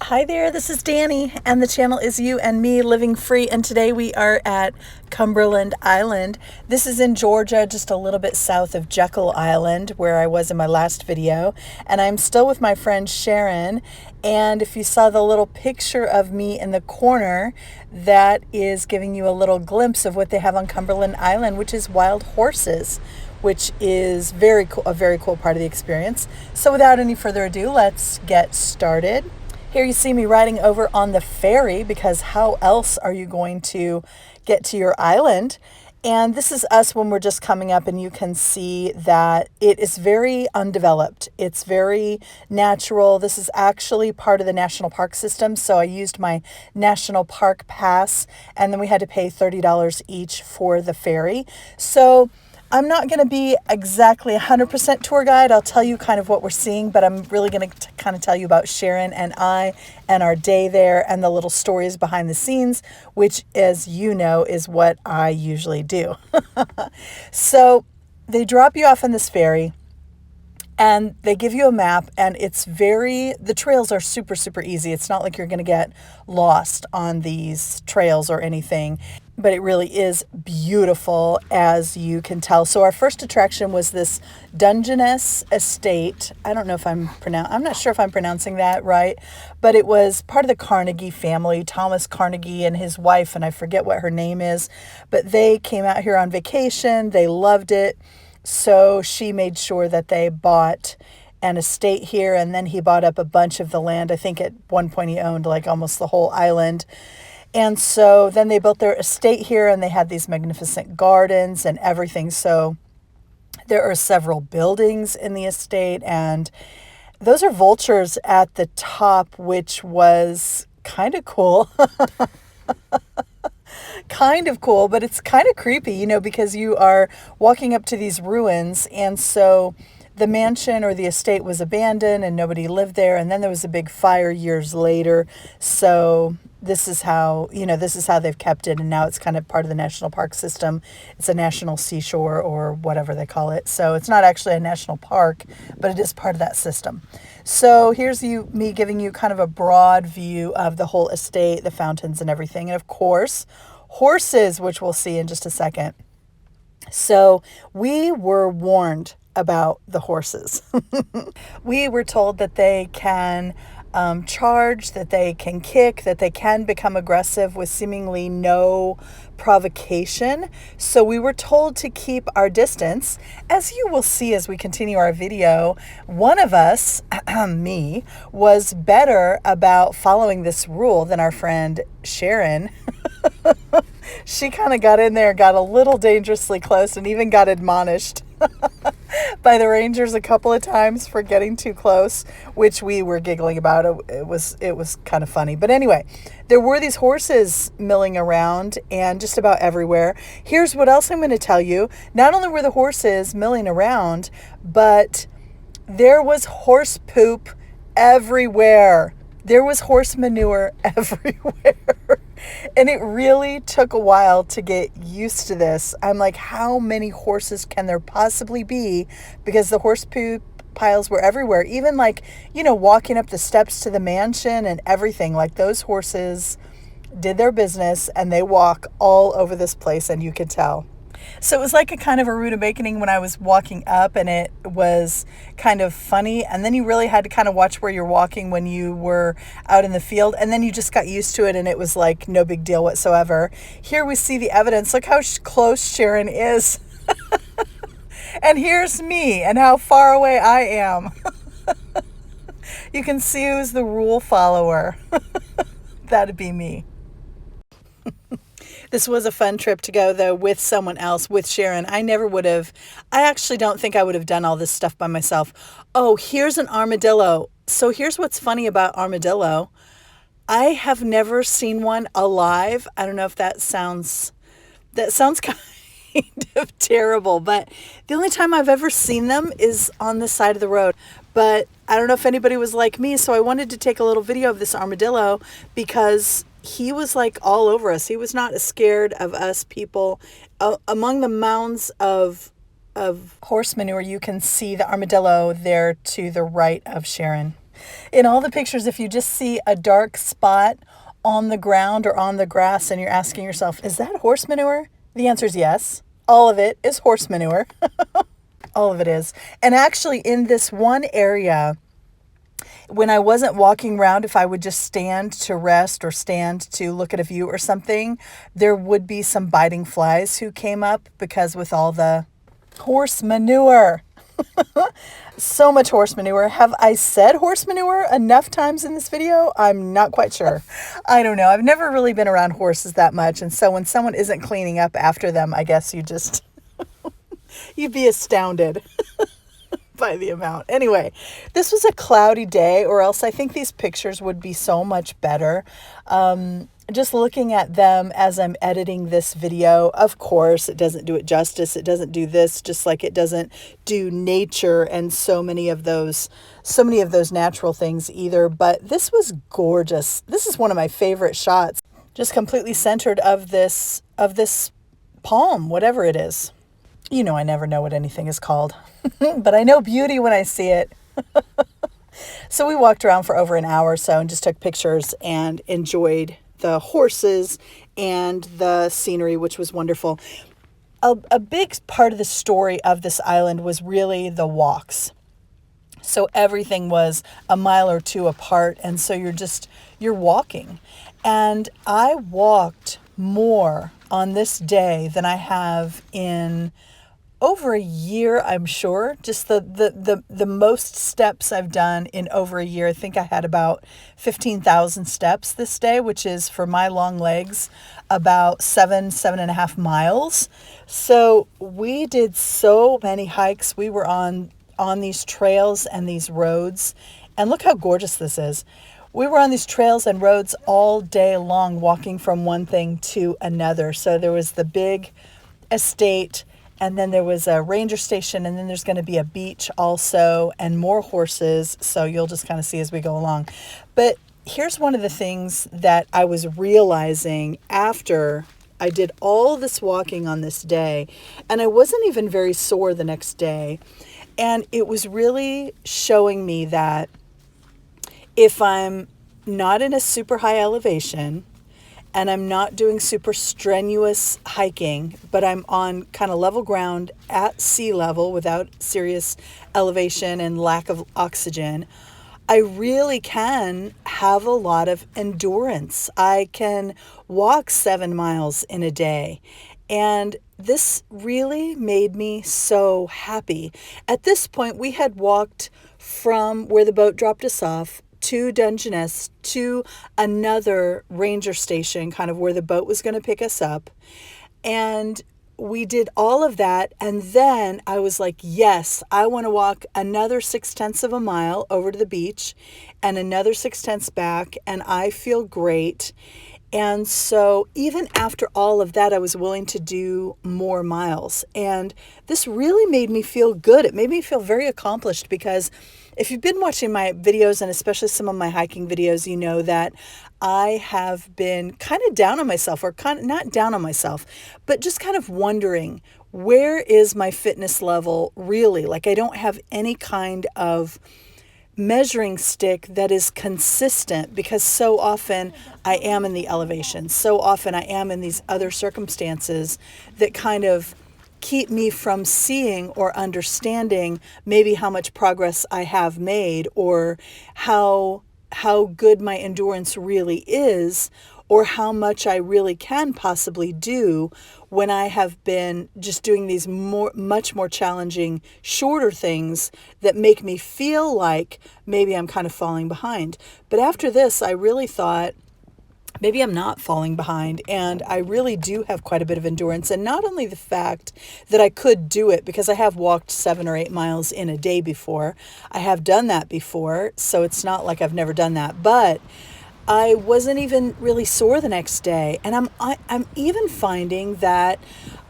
Hi there, this is Dani, and the channel is You and Me Living Free, and today we are at Cumberland Island. This is in Georgia, just a little bit south of Jekyll Island, where I was in my last video, and I'm still with my friend Sharon, and if you saw the little picture of me in the corner, that is giving you a little glimpse of what they have on Cumberland Island, which is wild horses, which is a very cool part of the experience. So without any further ado, let's get started. Here you see me riding over on the ferry, because how else are you going to get to your island? And this is us when we're just coming up, and you can see that it is very undeveloped. It's very natural. This is actually part of the national park system. So I used my national park pass, and then we had to pay $30 each for the ferry. So I'm not going to be exactly 100% tour guide. I'll tell you kind of what we're seeing, but I'm really going to kind of tell you about Sharon and I and our day there and the little stories behind the scenes, which, as you know, is what I usually do. So they drop you off on this ferry, and they give you a map, and the trails are super, super easy. It's not like you're going to get lost on these trails or anything, but it really is beautiful, as you can tell. So our first attraction was this Dungeness estate. I'm not sure if I'm pronouncing that right, but it was part of the Carnegie family, Thomas Carnegie and his wife, and I forget what her name is, but they came out here on vacation. They loved it. So she made sure that they bought an estate here, and then he bought up a bunch of the land. I think at one point he owned like almost the whole island. And so then they built their estate here, and they had these magnificent gardens and everything. So there are several buildings in the estate, and those are vultures at the top, which was kind of cool. Kind of cool, but it's kind of creepy, because you are walking up to these ruins, and so the mansion or the estate was abandoned and nobody lived there, and then there was a big fire years later. So this is how they've kept it, and now it's kind of part of the national park system. It's a national seashore or whatever they call it. So it's not actually a national park, but it is part of that system. So here's me giving you kind of a broad view of the whole estate, the fountains and everything. And of course, horses, which we'll see in just a second. So we were warned about the horses. We were told that they can charge, that they can kick, that they can become aggressive with seemingly no provocation. So we were told to keep our distance. As you will see as we continue our video, one of us, me, was better about following this rule than our friend Sharon. She kind of got in there, got a little dangerously close, and even got admonished by the rangers a couple of times for getting too close, which we were giggling about. It was kind of funny. But anyway, there were these horses milling around and just about everywhere. Here's what else I'm going to tell you. Not only were the horses milling around, but there was horse poop everywhere. There was horse manure everywhere. And it really took a while to get used to this. I'm like, how many horses can there possibly be? Because the horse poop piles were everywhere. Even walking up the steps to the mansion and everything. Like, those horses did their business, and they walk all over this place, and you could tell. So it was like a kind of a rude awakening when I was walking up, and it was kind of funny. And then you really had to kind of watch where you're walking when you were out in the field. And then you just got used to it, and it was like no big deal whatsoever. Here we see the evidence. Look how close Sharon is. And here's me and how far away I am. You can see who's the rule follower. That'd be me. This was a fun trip to go, though, with someone else, with Sharon. I actually don't think I would have done all this stuff by myself. Oh, here's an armadillo. So here's what's funny about armadillo. I have never seen one alive. I don't know if that sounds kind of terrible, but the only time I've ever seen them is on the side of the road. But I don't know if anybody was like me, so I wanted to take a little video of this armadillo, because he was like all over us. He was not as scared of us people. Among the mounds of horse manure, you can see the armadillo there to the right of Sharon. In all the pictures, if you just see a dark spot on the ground or on the grass and you're asking yourself, is that horse manure? The answer is yes. All of it is horse manure. All of it is. And actually, in this one area, when I wasn't walking around, if I would just stand to rest or stand to look at a view or something, there would be some biting flies who came up because with all the horse manure. So much horse manure. Have I said horse manure enough times in this video? I'm not quite sure. I don't know. I've never really been around horses that much. And so when someone isn't cleaning up after them, I guess you'd be astounded by the amount. Anyway, this was a cloudy day, or else I think these pictures would be so much better. Just looking at them as I'm editing this video, of course, it doesn't do it justice. It doesn't do this, just like it doesn't do nature and so many of those natural things either. But this was gorgeous. This is one of my favorite shots, just completely centered of this palm, whatever it is. You know, I never know what anything is called, but I know beauty when I see it. So we walked around for over an hour or so and just took pictures and enjoyed the horses and the scenery, which was wonderful. A big part of the story of this island was really the walks. So everything was a mile or two apart. And so you're walking. And I walked more on this day than I have in over a year, I'm sure. Just the most steps I've done in over a year. I think I had about 15,000 steps this day, which is for my long legs about 7.5 miles. So we did so many hikes. We were on these trails and these roads. And look how gorgeous this is. We were on these trails and roads all day long, walking from one thing to another. So there was the big estate, and then there was a ranger station, and then there's going to be a beach also, and more horses. So you'll just kind of see as we go along. But here's one of the things that I was realizing after I did all this walking on this day, and I wasn't even very sore the next day. And it was really showing me that if I'm not in a super high elevation, and I'm not doing super strenuous hiking, but I'm on kind of level ground at sea level without serious elevation and lack of oxygen, I really can have a lot of endurance. I can walk 7 miles in a day. And this really made me so happy. At this point, we had walked from where the boat dropped us off to Dungeness to another ranger station, kind of where the boat was going to pick us up. And we did all of that. And then I was like, yes, I want to walk another 0.6 of a mile over to the beach and another 0.6 back. And I feel great. And so even after all of that, I was willing to do more miles. And this really made me feel good. It made me feel very accomplished, because if you've been watching my videos, and especially some of my hiking videos, you know that I have been kind of down on myself, or kind of not down on myself, but just kind of wondering, where is my fitness level really? Like, I don't have any kind of measuring stick that is consistent, because so often I am in the elevation. So often I am in these other circumstances that kind of keep me from seeing or understanding maybe how much progress I have made, or how good my endurance really is, or how much I really can possibly do when I have been just doing these much more challenging, shorter things that make me feel like maybe I'm kind of falling behind. But after this, I really thought, maybe I'm not falling behind, and I really do have quite a bit of endurance. And not only the fact that I could do it, because I have walked 7 or 8 miles in a day before. I have done that before, so it's not like I've never done that. But I wasn't even really sore the next day. And I'm even finding that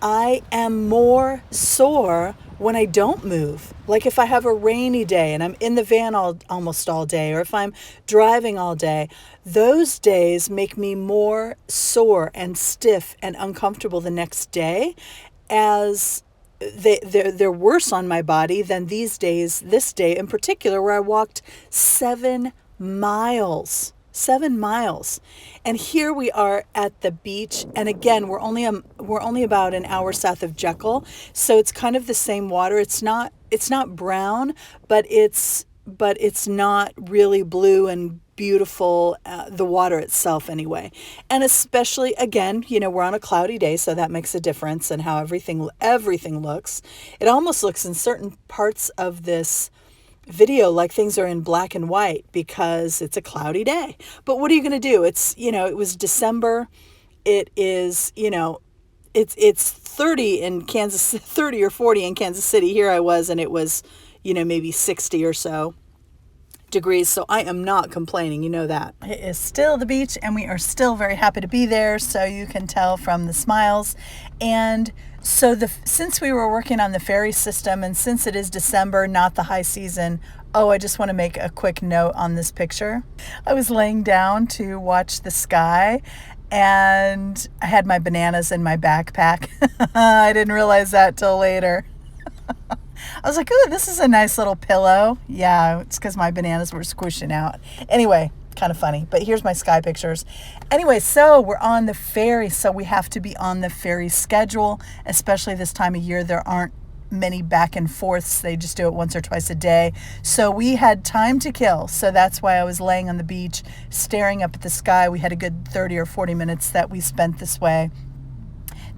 I am more sore when I don't move. Like if I have a rainy day and I'm in the van almost all day, or if I'm driving all day, those days make me more sore and stiff and uncomfortable the next day, as they're worse on my body than these days, this day in particular, where I walked 7 miles. 7 miles. And here we are at the beach. And again, we're only about an hour south of Jekyll. So it's kind of the same water. It's not brown, but it's not really blue and beautiful, the water itself anyway. And especially, again, we're on a cloudy day, so that makes a difference in how everything looks. It almost looks in certain parts of this video like things are in black and white because it's a cloudy day. But what are you going to do? It's, it was December. It is, it's 30 in Kansas, 30 or 40 in Kansas City. Here I was, and it was, maybe 60 or so degrees. So I am not complaining. You know that. It is still the beach, and we are still very happy to be there. So you can tell from the smiles. And so since we were working on the ferry system, and since it is December, not the high season, I just want to make a quick note on this picture. I was laying down to watch the sky, and I had my bananas in my backpack. I didn't realize that till later. I was like, ooh, this is a nice little pillow. Yeah, it's because my bananas were squishing out. Anyway, kind of funny, but here's my sky pictures. Anyway, so we're on the ferry, so we have to be on the ferry schedule, especially this time of year. There aren't many back and forths. They just do it once or twice a day. So we had time to kill. So that's why I was laying on the beach, staring up at the sky. We had a good 30 or 40 minutes that we spent this way.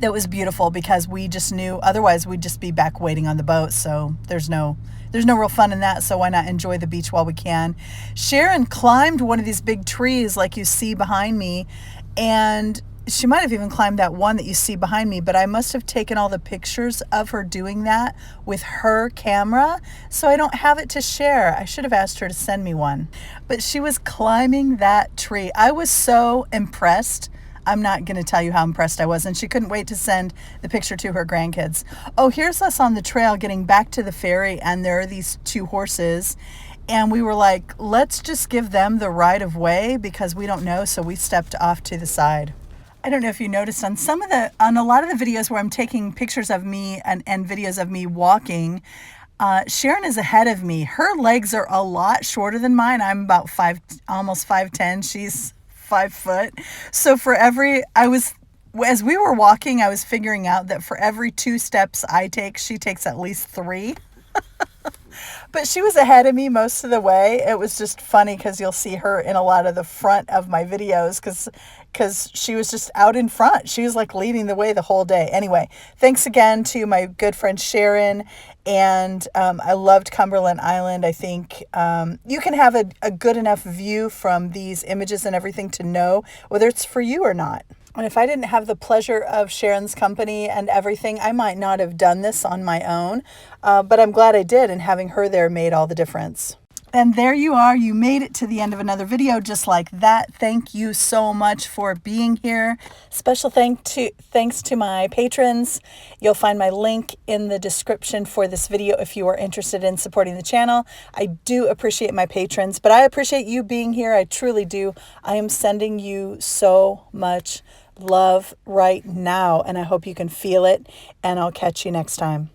That was beautiful because we just knew otherwise we'd just be back waiting on the boat. So there's no real fun in that. So why not enjoy the beach while we can? Sharon climbed one of these big trees like you see behind me, and she might have even climbed that one that you see behind me, but I must have taken all the pictures of her doing that with her camera, so I don't have it to share. I should have asked her to send me one. But she was climbing that tree. I was so impressed. I'm not going to tell you how impressed I was, and she couldn't wait to send the picture to her grandkids. Oh, here's us on the trail getting back to the ferry, and there are these 2 horses, and we were like, let's just give them the right of way because we don't know, so we stepped off to the side. I don't know if you noticed on a lot of the videos where I'm taking pictures of me and videos of me walking, Sharon is ahead of me. Her legs are a lot shorter than mine. I'm about almost 5'10". She's 5 foot. So as we were walking, I was figuring out that for every 2 steps I take, she takes at least 3. But she was ahead of me most of the way. It was just funny because you'll see her in a lot of the front of my videos because she was just out in front. She was like leading the way the whole day. Anyway, thanks again to my good friend Sharon. And I loved Cumberland Island. I think you can have a good enough view from these images and everything to know whether it's for you or not. And if I didn't have the pleasure of Sharon's company and everything, I might not have done this on my own. But I'm glad I did, and having her there made all the difference. And there you are. You made it to the end of another video just like that. Thank you so much for being here. Special thanks to my patrons. You'll find my link in the description for this video if you are interested in supporting the channel. I do appreciate my patrons, but I appreciate you being here. I truly do. I am sending you so much love right now, and I hope you can feel it, and I'll catch you next time.